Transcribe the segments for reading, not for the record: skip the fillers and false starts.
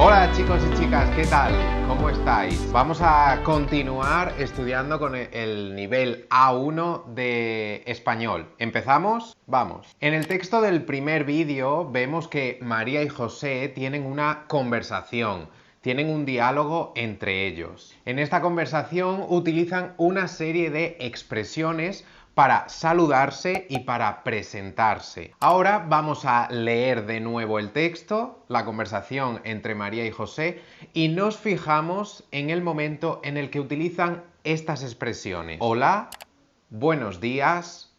Hola chicos y chicas, ¿qué tal? ¿Cómo estáis? Vamos a continuar estudiando con el nivel A1 de español. ¿Empezamos? Vamos. En el texto del primer vídeo vemos que María y José tienen una conversación. Tienen un diálogo entre ellos. En esta conversación utilizan una serie de expresiones para saludarse y para presentarse. Ahora vamos a leer de nuevo el texto, la conversación entre María y José, y nos fijamos en el momento en el que utilizan estas expresiones. Hola, buenos días,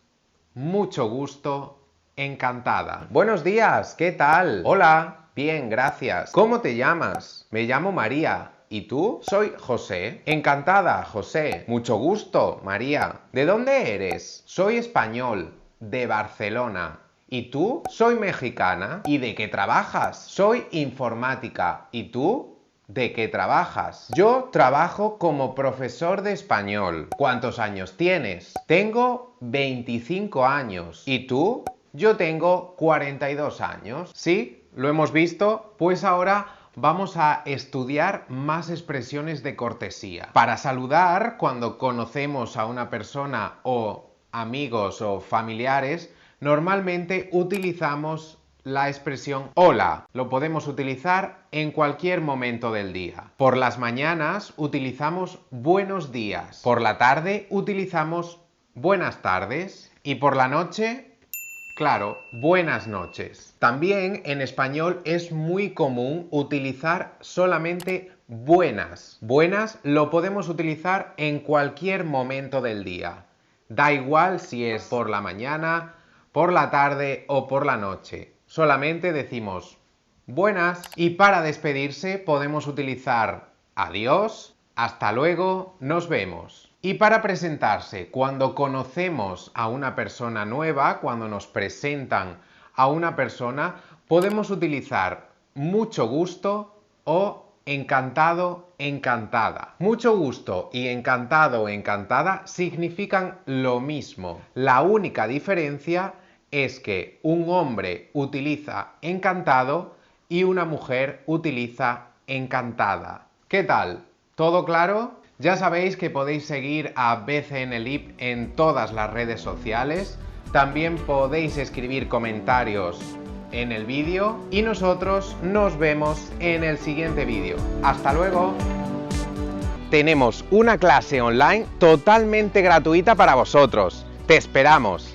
mucho gusto, encantada. Buenos días, ¿qué tal? Hola, bien, gracias. ¿Cómo te llamas? Me llamo María. ¿Y tú? Soy José. Encantada, José. Mucho gusto, María. ¿De dónde eres? Soy español, de Barcelona. ¿Y tú? Soy mexicana. ¿Y de qué trabajas? Soy informática. ¿Y tú? ¿De qué trabajas? Yo trabajo como profesor de español. ¿Cuántos años tienes? Tengo 25 años. ¿Y tú? Yo tengo 42 años. ¿Sí? ¿Lo hemos visto? Pues ahora vamos a estudiar más expresiones de cortesía. Para saludar, cuando conocemos a una persona o amigos o familiares, normalmente utilizamos la expresión hola. Lo podemos utilizar en cualquier momento del día. Por las mañanas utilizamos buenos días. Por la tarde utilizamos buenas tardes. Y por la noche, claro, buenas noches. También en español es muy común utilizar solamente buenas. Buenas lo podemos utilizar en cualquier momento del día. Da igual si es por la mañana, por la tarde o por la noche. Solamente decimos buenas. Y para despedirse podemos utilizar adiós, hasta luego, nos vemos. Y para presentarse, cuando conocemos a una persona nueva, cuando nos presentan a una persona, podemos utilizar mucho gusto o encantado, encantada. Mucho gusto y encantado o encantada significan lo mismo. La única diferencia es que un hombre utiliza encantado y una mujer utiliza encantada. ¿Qué tal? ¿Todo claro? Ya sabéis que podéis seguir a BCNLib en todas las redes sociales. También podéis escribir comentarios en el vídeo y nosotros nos vemos en el siguiente vídeo. ¡Hasta luego! Tenemos una clase online totalmente gratuita para vosotros. ¡Te esperamos!